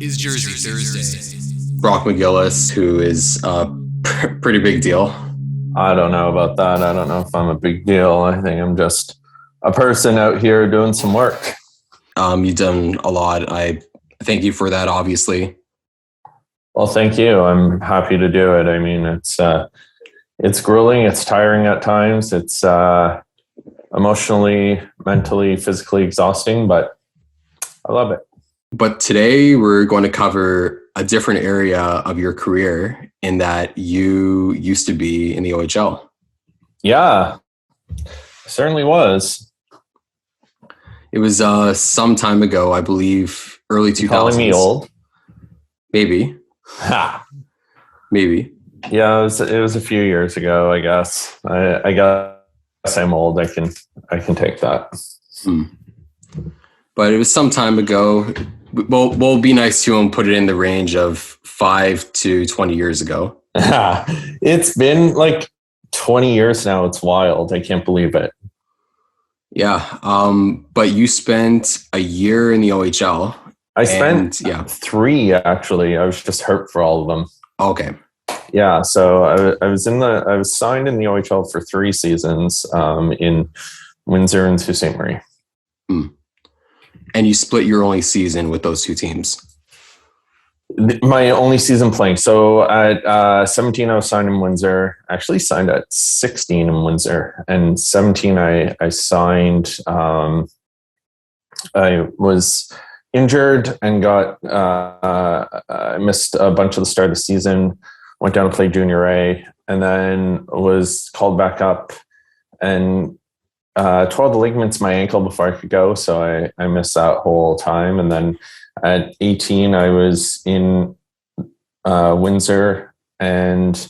is Jersey Thursday. Brock McGillis, who is a pretty big deal. I don't know about that. I don't know if I'm a big deal. I think I'm just a person out here doing some work. You've done a lot. I thank you for that, obviously. Well, thank you. I'm happy to do it. I mean, it's grueling. It's tiring at times. It's emotionally, mentally, physically exhausting, but I love it. But today we're going to cover a different area of your career in that you used to be in the OHL. Yeah, certainly was. It was some time ago, I believe, early 2000s. Calling me old? Maybe. Ha. Maybe. Yeah, it was a few years ago, I guess. I guess I'm old. I can take that. But it was some time ago. We'll be nice to him, put it in the range of 5 to 20 years ago. It's been like 20 years now. It's wild. I can't believe it. Yeah. But you spent a year in the OHL. I spent 3, actually. I was just hurt for all of them. Okay. Yeah. So I was signed in the OHL for 3 seasons in Windsor and Sault Ste. Marie. And you split your only season with those 2 teams? My only season playing. So at 17, I was signed in Windsor. I actually signed at 16 in Windsor. And 17, I signed. I was injured and I missed a bunch of the start of the season. Went down to play Junior A, and then was called back up and tore the ligaments in my ankle before I could go. So I missed that whole time. And then at 18, I was in Windsor and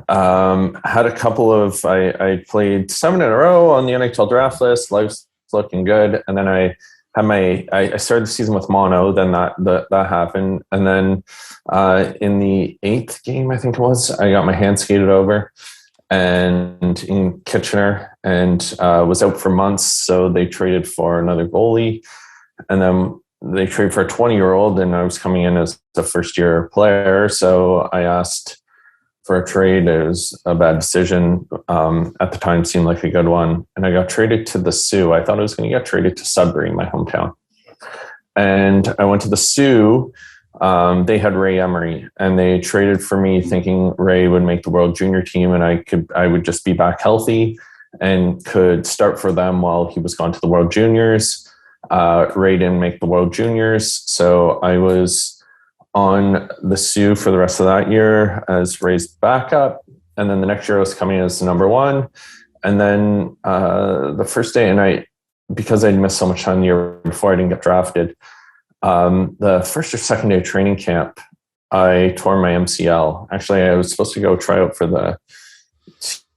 had a couple of, I played 7 in a row on the NHL draft list. Life's looking good. And then I started the season with mono, then that happened. And then in the 8th game, I think it was, I got my hand skated over and in Kitchener and was out for months. So they traded for another goalie, and then they traded for a 20-year-old, and I was coming in as a first-year player. So I asked for a trade. It was a bad decision. At the time, seemed like a good one. And I got traded to the Sioux. I thought I was going to get traded to Sudbury, my hometown. And I went to the Sioux. They had Ray Emery, and they traded for me thinking Ray would make the World Junior team, and I would just be back healthy and could start for them while he was gone to the World Juniors. Ray didn't make the World Juniors, so I was on the Sioux for the rest of that year as Ray's backup. And then the next year I was coming as number 1. And then the first day, and because I'd missed so much time the year before, I didn't get drafted. The first or second day of training camp, I tore my MCL. Actually, I was supposed to go try out for the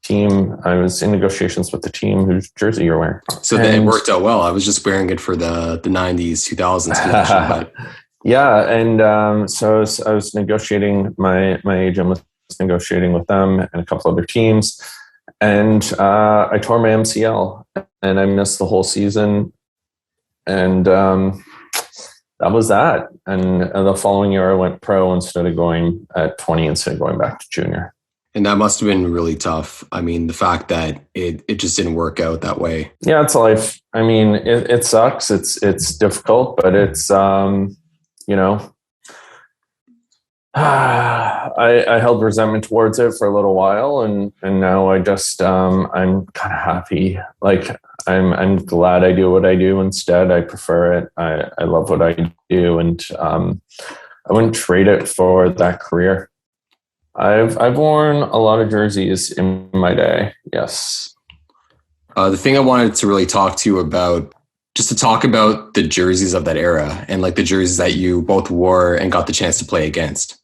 team. I was in negotiations with the team whose jersey you're wearing. So then it worked out well. I was just wearing it for the 90s, 2000s connection. But yeah, and so I was negotiating. My agent was negotiating with them and a couple other teams, and I tore my MCL, and I missed the whole season, and that was that. And the following year, I went pro instead of going at 20, instead of going back to junior. And that must have been really tough. I mean, the fact that it just didn't work out that way. Yeah, it's life. I mean, it sucks. It's difficult, but it's I held resentment towards it for a little while, and now I just I'm kind of happy. Like I'm glad I do what I do instead. I prefer it. I love what I do, and I wouldn't trade it for that career. I've worn a lot of jerseys in my day. Yes. The thing I wanted to really talk to you about, just to talk about the jerseys of that era and like the jerseys that you both wore and got the chance to play against.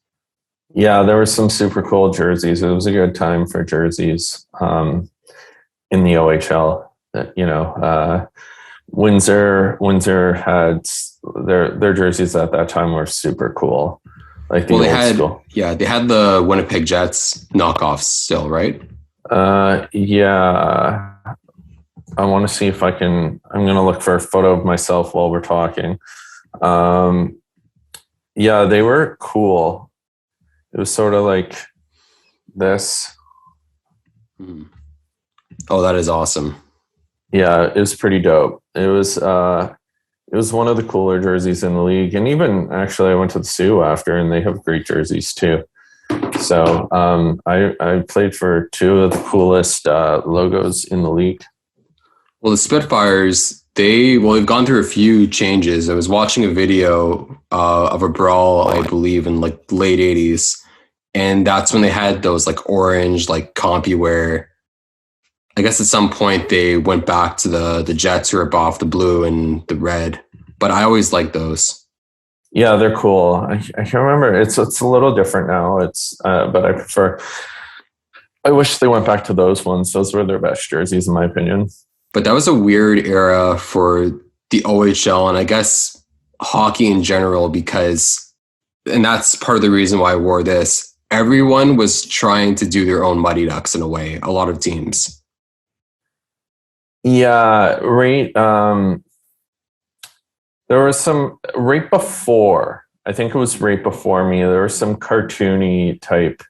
Yeah, there were some super cool jerseys. It was a good time for jerseys in the OHL. Windsor had their jerseys at that time were super cool. Like the old school. Yeah, they had the Winnipeg Jets knockoffs still, right? Yeah. I want to see if I'm going to look for a photo of myself while we're talking. Yeah, they were cool. It was sort of like this. Hmm. Oh, that is awesome. Yeah, it was pretty dope. It was one of the cooler jerseys in the league. And even actually I went to the Sioux after, and they have great jerseys too. So I played for two of the coolest logos in the league. Well, the Spitfires, they've gone through a few changes. I was watching a video of a brawl, I believe, in like late 80s. And that's when they had those like orange, like CompuWare. I guess at some point they went back to the Jets, rip off the blue and the red. But I always liked those. Yeah, they're cool. I can't remember. It's a little different now. But I prefer. I wish they went back to those ones. Those were their best jerseys, in my opinion. But that was a weird era for the OHL and I guess hockey in general because, and that's part of the reason why I wore this. Everyone was trying to do their own Mighty Ducks in a way. A lot of teams. Yeah, right. There was some right before. I think it was right before me. There was some cartoony type,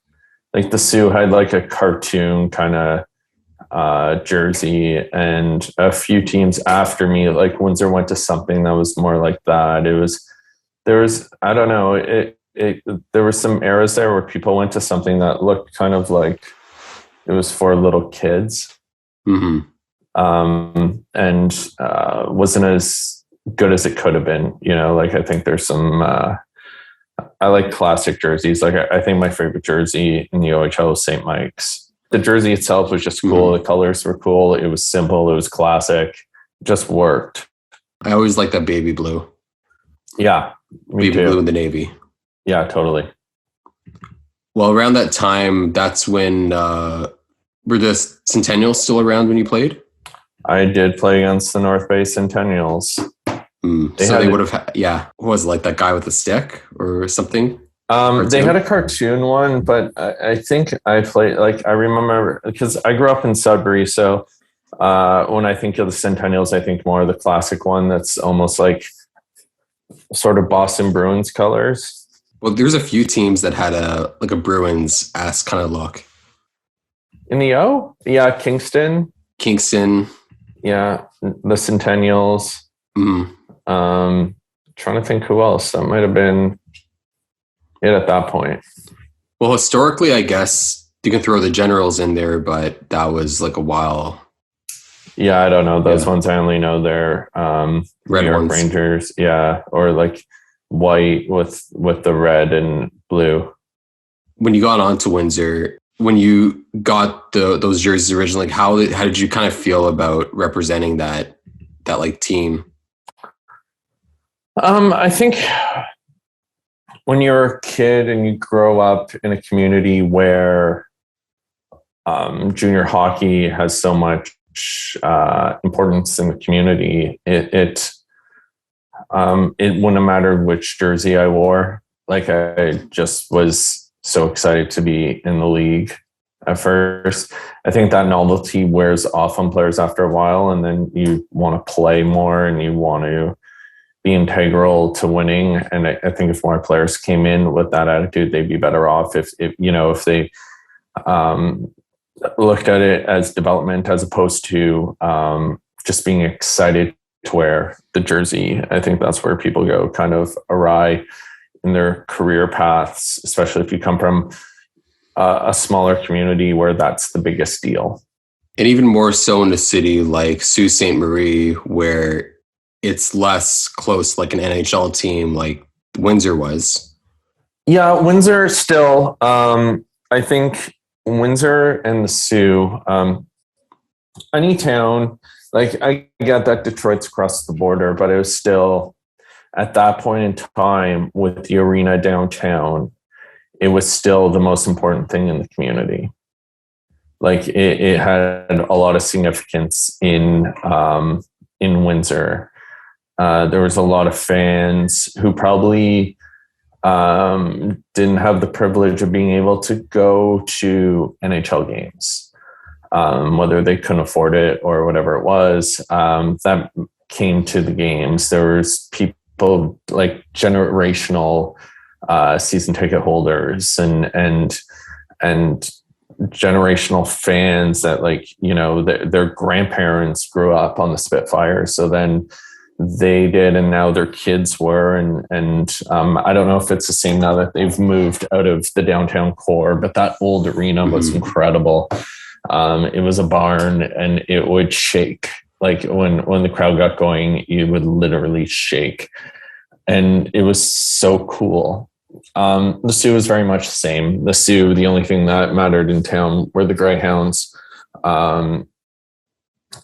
like the Sioux had like a cartoon kind of jersey, and a few teams after me, like Windsor, went to something that was more like that. There was I don't know, there were some eras there where people went to something that looked kind of like it was for little kids, Mm-hmm. And wasn't as good as it could have been. Like I think there's some. I like classic jerseys. Like I think my favorite jersey in the OHL was St. Mike's. The jersey itself was just cool. The colors were cool. It was simple. It was classic. It just worked. I always liked that baby blue. Yeah. Baby blue in the navy. Yeah, totally. Well, around that time, that's when were the Centennials still around when you played? I did play against the North Bay Centennials. They would have had, what was it, like that guy with the stick or something? They had a cartoon one, but I think I played, like, I remember because I grew up in Sudbury. So when I think of the Centennials, I think more of the classic one that's almost like sort of Boston Bruins colors. Well, there's a few teams that had a Bruins-esque kind of look. In the O? Yeah, Kingston. Yeah, the Centennials. Mm-hmm. Trying to think who else. That might have been it at that point. Well, historically, I guess you can throw the Generals in there, but that was like a while. Yeah, I don't know. Those ones I only know they're red New York ones. Rangers. Yeah, or like white with the red and blue. When you got onto Windsor, when you got those jerseys originally, how did you kind of feel about representing that like team? I think when you're a kid and you grow up in a community where junior hockey has so much importance in the community, it wouldn't matter which jersey I wore. Like I just was so excited to be in the league at first. I think that novelty wears off on players after a while, and then you want to play more and you want to be integral to winning. And I think if more players came in with that attitude, they'd be better off if they looked at it as development as opposed to just being excited to wear the jersey. I think that's where people go kind of awry in their career paths, especially if you come from a smaller community where that's the biggest deal. And even more so in a city like Sault Ste. Marie, where it's less close, like an NHL team like Windsor was. Yeah, Windsor still, I think Windsor and the Sioux, any town, like I get that Detroit's across the border, but it was still at that point in time with the arena downtown, it was still the most important thing in the community. Like it had a lot of significance in Windsor. There was a lot of fans who probably didn't have the privilege of being able to go to NHL games, whether they couldn't afford it or whatever it was, that came to the games. There was people like generational season ticket holders and generational fans that, like, you know, their grandparents grew up on the Spitfires, so then they did, and now their kids were, and I don't know if it's the same now that they've moved out of the downtown core, but that old arena was incredible. It was a barn, and it would shake. Like when the crowd got going, it would literally shake, and it was so cool. The Sioux was very much the same. The Sioux, the only thing that mattered in town were the Greyhounds.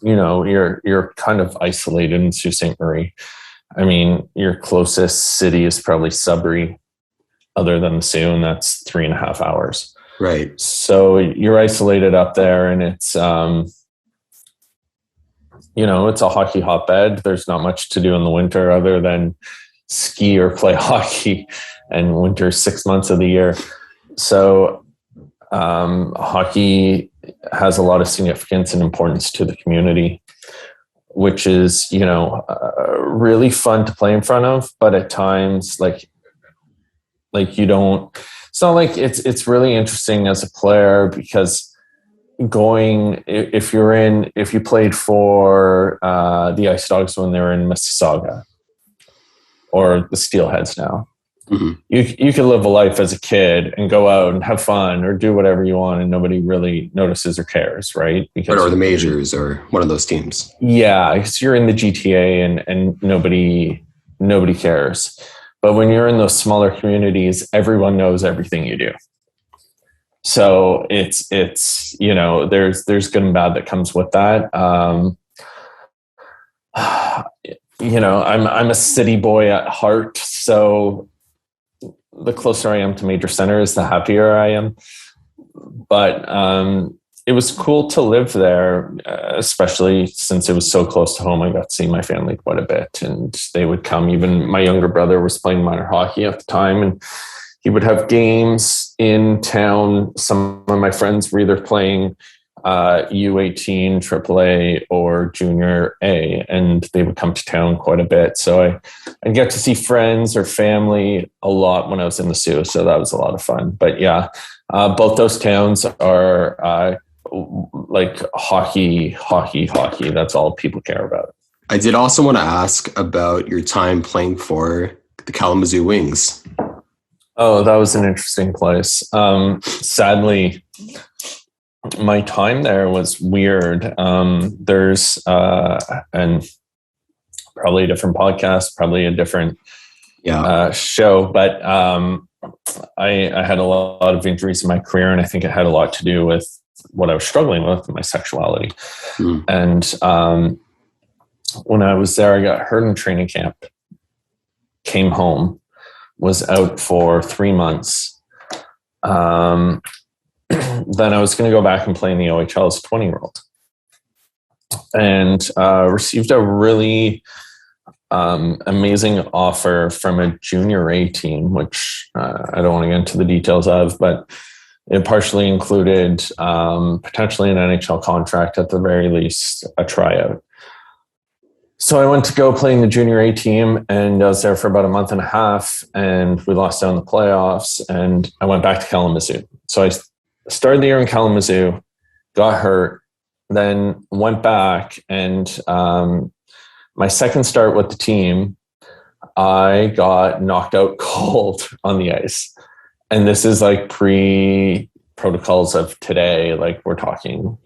You know, you're kind of isolated in Sault Ste. Marie. I mean, your closest city is probably Sudbury, other than the Sioux, and that's 3.5 hours. Right. So you're isolated up there, and it's you know, it's a hockey hotbed. There's not much to do in the winter other than ski or play hockey, and winter 6 months of the year. So hockey has a lot of significance and importance to the community, which is, you know, really fun to play in front of, but at times like you don't, it's not like it's really interesting as a player, because if you played for the Ice Dogs when they were in Mississauga, or the Steelheads now, you could live a life as a kid and go out and have fun or do whatever you want, and nobody really notices or cares, right? Because or the majors or one of those teams. Yeah, because you're in the GTA and nobody cares. But when you're in those smaller communities, everyone knows everything you do. So it's you know, there's good and bad that comes with that. You know, I'm a city boy at heart, so the closer I am to major centers, the happier I am. But it was cool to live there, especially since it was so close to home. I got to see my family quite a bit, and they would come. Even my younger brother was playing minor hockey at the time, and he would have games in town. Some of my friends were either playing U18, AAA, or Junior A, and they would come to town quite a bit. So I get to see friends or family a lot when I was in the Sioux, so that was a lot of fun. But yeah, both those towns are like hockey. That's all people care about. I did also want to ask about your time playing for the Kalamazoo Wings. Oh, that was an interesting place. Sadly, my time there was weird. There's and probably a different podcast, probably a different show, but I had a lot of injuries in my career, and I think it had a lot to do with what I was struggling with, my sexuality. And when I was there, I got hurt in training camp, came home, was out for 3 months. Then I was going to go back and play in the OHL as a 20-year-old, and received a really amazing offer from a Junior A team, which I don't want to get into the details of, but it partially included potentially an NHL contract, at the very least a tryout. So I went to go play in the Junior A team, and I was there for about a month and a half, and we lost out in the playoffs, and I went back to Kalamazoo. So I started the year in Kalamazoo, got hurt, then went back, and my second start with the team, I got knocked out cold on the ice. And this is like pre-protocols of today, like we're talking,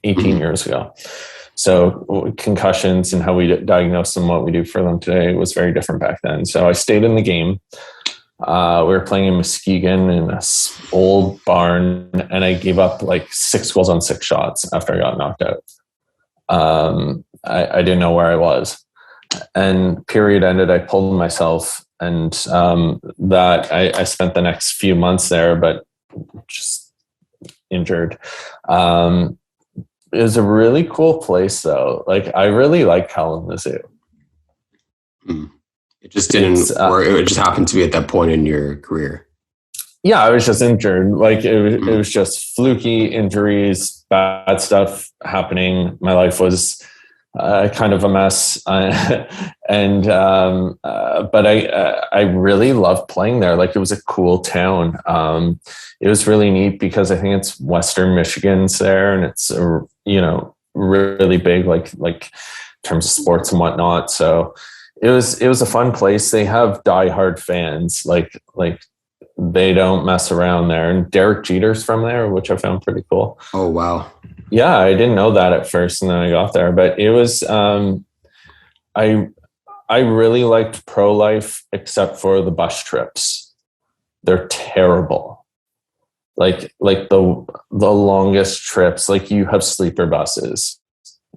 18 years ago. So concussions and how we diagnose them, what we do for them today was very different back then. So I stayed in the game. We were playing in Muskegon in an old barn, and I gave up like 6 goals on 6 shots after I got knocked out. I didn't know where I was. And period ended, I pulled myself, and that I spent the next few months there, but just injured. It was a really cool place, though. Like, I really like Kalamazoo. It just didn't work. It just happened to be at that point in your career. Yeah, I was just injured. Like, it was just fluky injuries, bad stuff happening. My life was kind of a mess. And but I really loved playing there. Like, it was a cool town. It was really neat because I think it's Western Michigan's there, and it's really big, like in terms of sports and whatnot. So it was a fun place. They have diehard fans, like they don't mess around there. And Derek Jeter's from there, which I found pretty cool. Oh, wow. Yeah, I didn't know that at first, and then I got there. But it was I really liked pro life, except for the bus trips. They're terrible. Like the longest trips, like, you have sleeper buses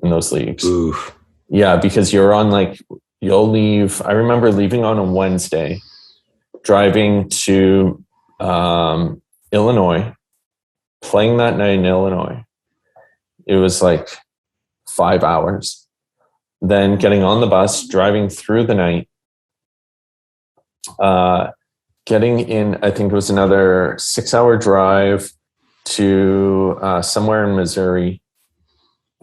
in those leagues. Oof. Yeah, because you're on, like, you'll leave. I remember leaving on a Wednesday, driving to Illinois, playing that night in Illinois. It was like 5 hours. Then getting on the bus, driving through the night, getting in, I think it was another 6-hour drive to somewhere in Missouri,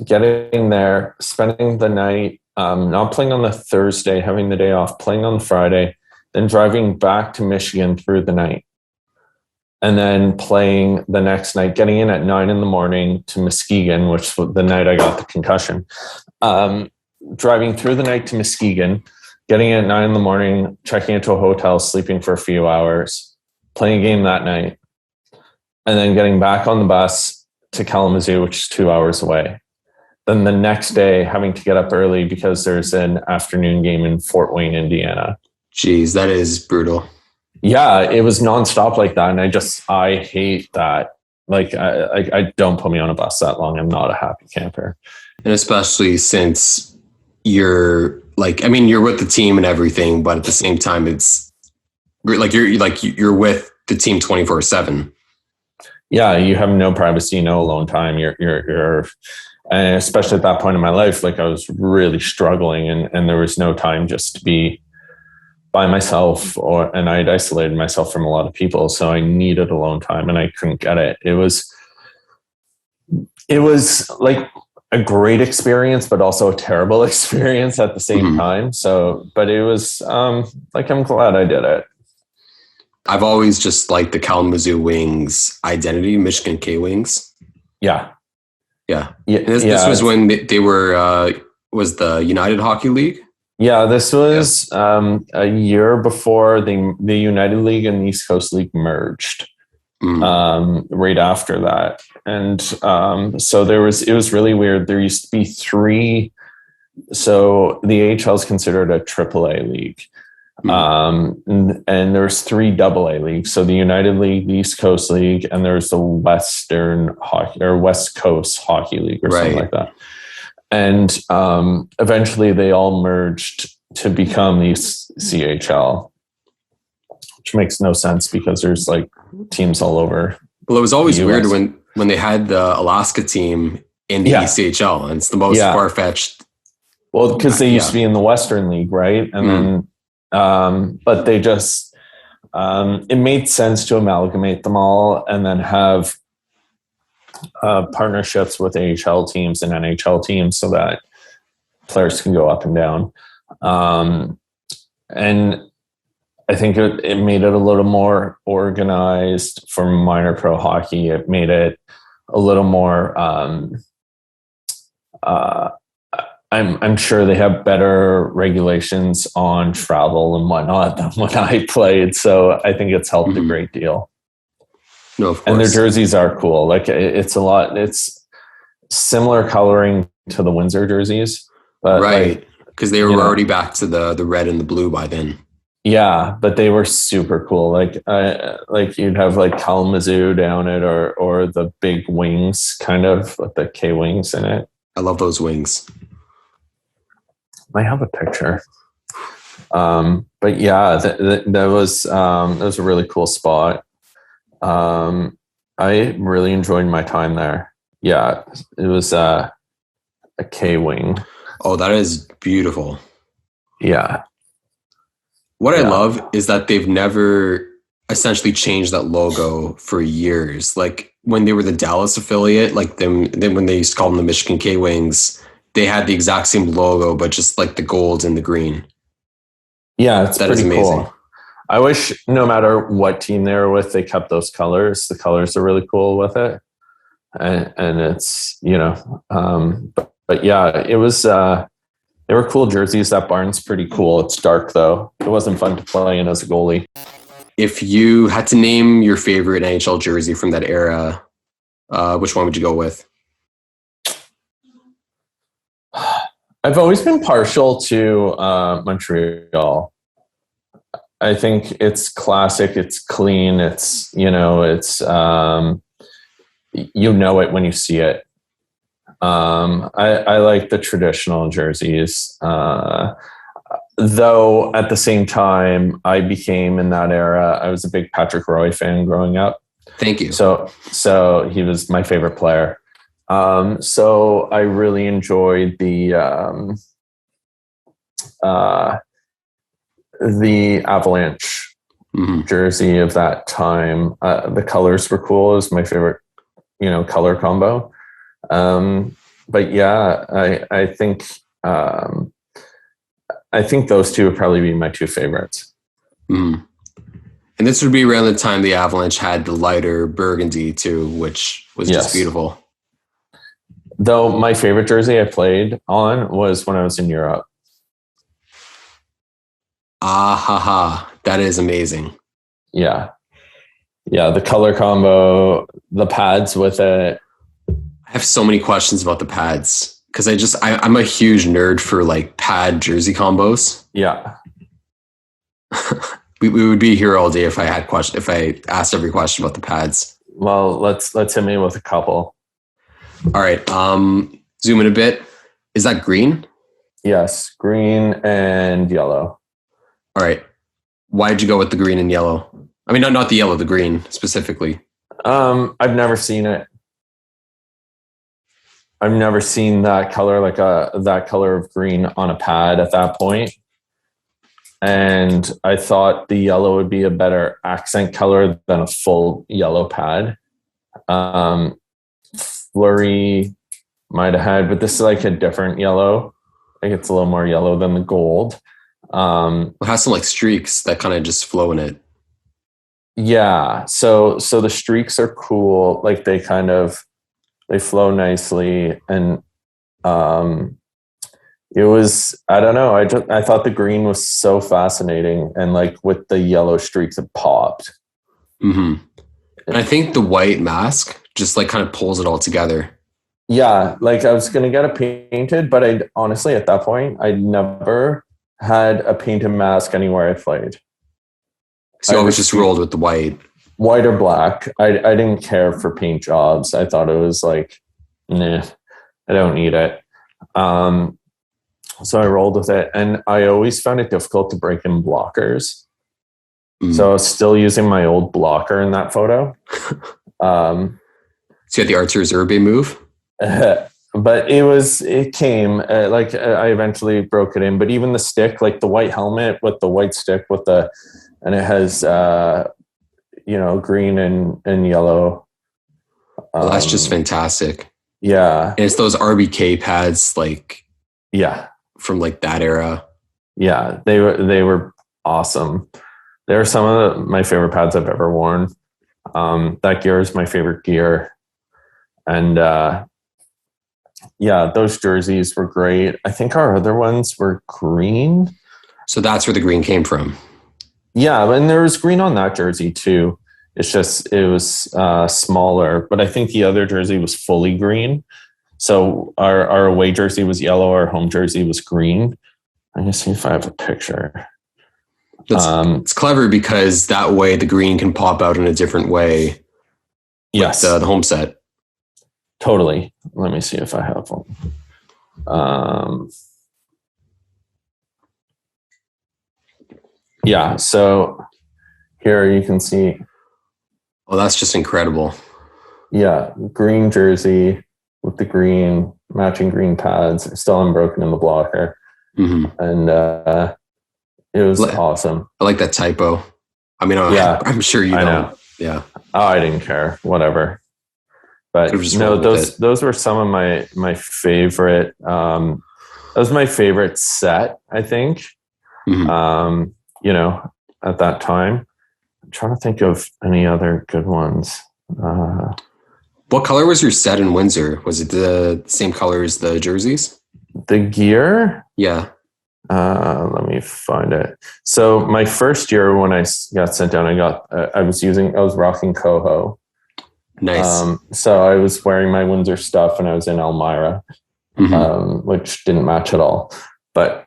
getting there, spending the night, not playing on the Thursday, having the day off, playing on the Friday, then driving back to Michigan through the night. And then playing the next night, getting in at 9 a.m. to Muskegon, which was the night I got the concussion. Driving through the night to Muskegon, getting in at 9 a.m, checking into a hotel, sleeping for a few hours, playing a game that night, and then getting back on the bus to Kalamazoo, which is 2 hours away. Then the next day, having to get up early because there's an afternoon game in Fort Wayne, Indiana. Jeez, that is brutal. Yeah, it was nonstop like that. And I hate that. Like, I don't put me on a bus that long. I'm not a happy camper. And especially since you're like, I mean, you're with the team and everything, but at the same time, it's like, you're with the team 24/7. Yeah. You have no privacy, no alone time. You're, and especially at that point in my life, like, I was really struggling, and there was no time just to be by myself, and I'd isolated myself from a lot of people. So I needed alone time, and I couldn't get it. It was like a great experience, but also a terrible experience at the same time. So, but it was like, I'm glad I did it. I've always just liked the Kalamazoo Wings identity, Michigan K Wings. Yeah. And this was when they were, was the United Hockey League? Yeah, this was a year before the United League and the East Coast League merged. Right after that. And so it was really weird. There used to be 3. So the AHL is considered a AAA league. And there's 3 AA leagues. So the United League, the East Coast League, and there's the Western Hockey or West Coast Hockey League or something like that. And eventually they all merged to become the CHL, which makes no sense because there's like teams all over. Well, it was always weird when they had the Alaska team in the ECHL, and it's the most far-fetched. Well, because they used to be in the Western League, right? And then, but they just, it made sense to amalgamate them all and then have partnerships with AHL teams and NHL teams so that players can go up and down. And I think it made it a little more organized for minor pro hockey. It made it a little more, I'm sure they have better regulations on travel and whatnot than when I played. So I think it's helped a great deal. No, of course. And their jerseys are cool. Like, it's similar coloring to the Windsor jerseys, but right. Because they were already back to the red and the blue by then. Yeah, but they were super cool. Like you'd have like Kalamazoo down it, or the big wings, kind of with the K wings in it. I love those wings. I have a picture. But yeah, that was a really cool spot. I really enjoyed my time there. Yeah, it was a K wing. Oh, that is beautiful. Yeah. What I love is that they've never essentially changed that logo for years. Like when they were the Dallas affiliate, like then when they used to call them the Michigan K Wings, they had the exact same logo, but just like the gold and the green. Yeah, it's That is pretty amazing. cool. I wish no matter what team they were with, they kept those colors. The colors are really cool with it. And it's, but yeah, it was, they were cool jerseys. That barn's pretty cool. It's dark though. It wasn't fun to play in as a goalie. If you had to name your favorite NHL jersey from that era, which one would you go with? I've always been partial to Montreal. I think it's classic. It's clean. It's, it's, it when you see it. I like the traditional jerseys. Though at the same time, I became in that era, I was a big Patrick Roy fan growing up. Thank you. So he was my favorite player. So I really enjoyed the Avalanche jersey of that time. The colors were cool. It was my favorite, color combo. But yeah, I think those two would probably be my two favorites. And this would be around the time the Avalanche had the lighter burgundy too, which was just beautiful. Though my favorite jersey I played on was when I was in Europe. That is amazing. Yeah. Yeah, the color combo, the pads with it. I have so many questions about the pads because I'm a huge nerd for like pad jersey combos. Yeah. we would be here all day if I asked every question about the pads. Well, let's hit me with a couple. All right. Zoom in a bit. Is that green? Yes, green and yellow. All right. Why'd you go with the green and yellow? I mean, not the yellow, the green specifically. I've never seen it. I've never seen that color, that color of green on a pad at that point. And I thought the yellow would be a better accent color than a full yellow pad. Flurry might have had, but this is like a different yellow. I think it's a little more yellow than the gold. It has some like streaks that kind of just flow in it. Yeah. So the streaks are cool. Like they flow nicely. And it was, I don't know. I thought the green was so fascinating. And like with the yellow streaks, it popped. And I think the white mask just like kind of pulls it all together. Yeah. Like I was going to get it painted, but I honestly, at that point, I never had a painted mask anywhere I played. So I was just rolled with the white or black. I didn't care for paint jobs. I thought it was like, nah, I don't need it. So I rolled with it, and I always found it difficult to break in blockers. So I was still using my old blocker in that photo. So you had the Arthur's Urbe move? But it came I eventually broke it in, but even the stick, like the white helmet with the white stick and it has, green and yellow. Well, that's just fantastic. Yeah. And it's those RBK pads, from like that era. Yeah. They were awesome. They were some of my favorite pads I've ever worn. That gear is my favorite gear. And, those jerseys were great. I think our other ones were green. So that's where the green came from. Yeah, and there was green on that jersey too. It's just, it was smaller, but I think the other jersey was fully green. So our away jersey was yellow, our home jersey was green. I'm going to see if I have a picture. It's clever because that way the green can pop out in a different way. Yes. With the home set. Totally. Let me see if I have one. Yeah, so here you can see. Oh, that's just incredible. Yeah, green jersey with the green, matching green pads, still unbroken in the blocker. And it was awesome. I like that typo. I mean, I'm sure you don't. know. Yeah. Oh, I didn't care. Whatever. But Could've just no, rolled with it. those were some of my favorite. That was my favorite set, I think. Mhm. You know, at that time. I'm trying to think of any other good ones. What color was your set in Windsor? Was it the same color as the jerseys? The gear. Yeah. Let me find it. So my first year when I got sent down, I was rocking Coho. Nice. So I was wearing my Windsor stuff and I was in Elmira, which didn't match at all, but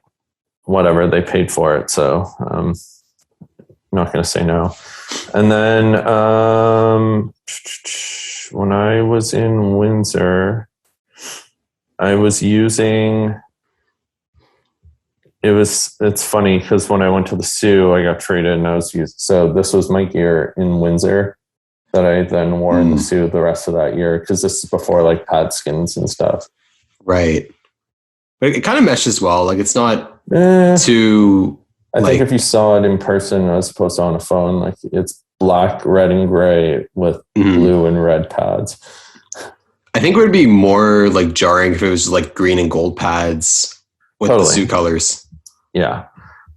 whatever, they paid for it. So, I'm not going to say no. And then, when I was in Windsor, I was using, it's funny because when I went to the Sioux, I got traded and so this was my gear in Windsor that I then wore in the Sioux the rest of that year, because this is before like pad skins and stuff. Right. But it kind of meshes well. Like it's not too. I think if you saw it in person as opposed to on a phone, like it's black, red, and gray with blue and red pads. I think it would be more like jarring if it was like green and gold pads with the Sioux colors. Yeah,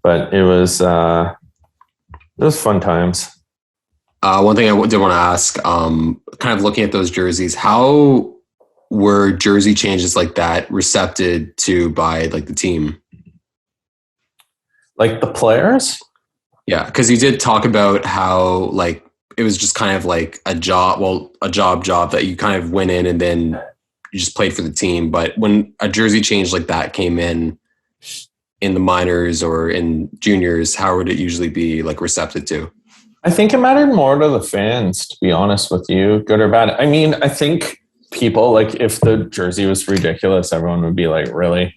but it was fun times. One thing I did want to ask, kind of looking at those jerseys, how were jersey changes like that recepted to by like the team? Like the players? Yeah, because you did talk about how like it was just kind of like a job that you kind of went in and then you just played for the team. But when a jersey change like that came in the minors or in juniors, how would it usually be like recepted to? I think it mattered more to the fans, to be honest with you, good or bad. I mean, I think people, like, if the jersey was ridiculous, everyone would be like, really?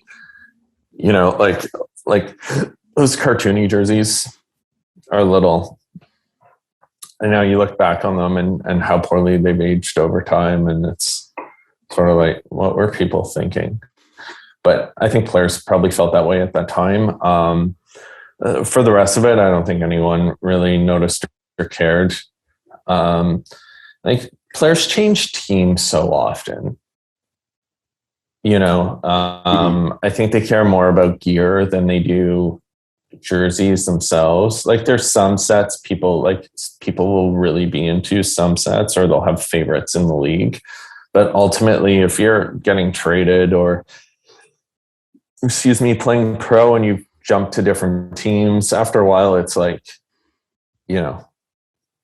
You know, like those cartoony jerseys are little. And now you look back on them and how poorly they've aged over time. And it's sort of like, what were people thinking? But I think players probably felt that way at that time. For the rest of it, I don't think anyone really noticed or cared. Like players change teams so often. You know, I think they care more about gear than they do jerseys themselves. Like there's some sets people will really be into some sets, or they'll have favorites in the league. But ultimately, if you're getting traded or playing pro and you jump to different teams, after a while, it's like, you know,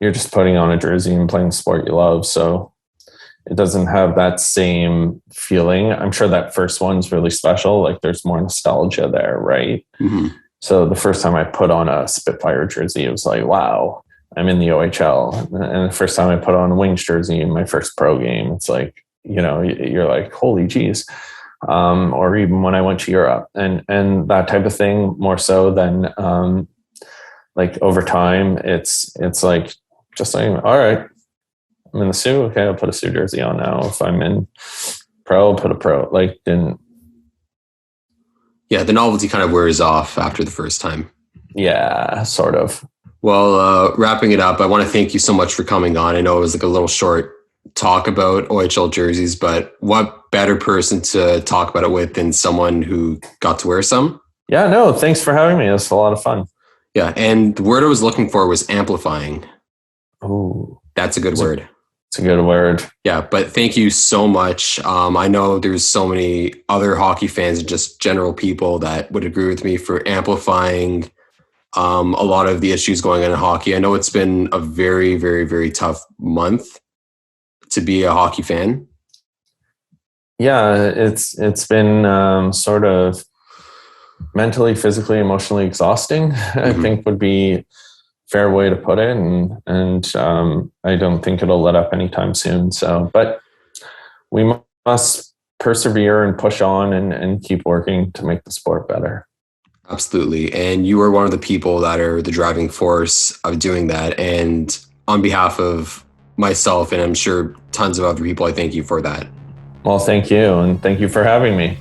you're just putting on a jersey and playing the sport you love. So it doesn't have that same feeling. I'm sure that first one's really special. Like there's more nostalgia there, right? So the first time I put on a Spitfire jersey, it was like, wow, I'm in the OHL. And the first time I put on a Wings jersey in my first pro game, it's like, you know, you're like, holy geez. Or even when I went to Europe and that type of thing, more so than like over time, it's like just saying, all right, I'm in the Sioux. Okay, I'll put a Sioux jersey on now. If I'm in pro, I'll put a pro. Like yeah, the novelty kind of wears off after the first time. Yeah, sort of. Well, wrapping it up, I want to thank you so much for coming on. I know it was like a little short talk about OHL jerseys, but what better person to talk about it with than someone who got to wear some? Yeah, no, thanks for having me. It was a lot of fun. Yeah, and the word I was looking for was amplifying. Oh, that's a good word. It's a good word. Yeah, but thank you so much. I know there's so many other hockey fans and just general people that would agree with me for amplifying a lot of the issues going on in hockey. I know it's been a very, very, very tough month to be a hockey fan. Yeah, it's been sort of mentally, physically, emotionally exhausting, I think would be fair way to put it. And I don't think it'll let up anytime soon. So, but we must persevere and push on and keep working to make the sport better. Absolutely. And you are one of the people that are the driving force of doing that. And on behalf of myself, and I'm sure tons of other people, I thank you for that. Well, thank you. And thank you for having me.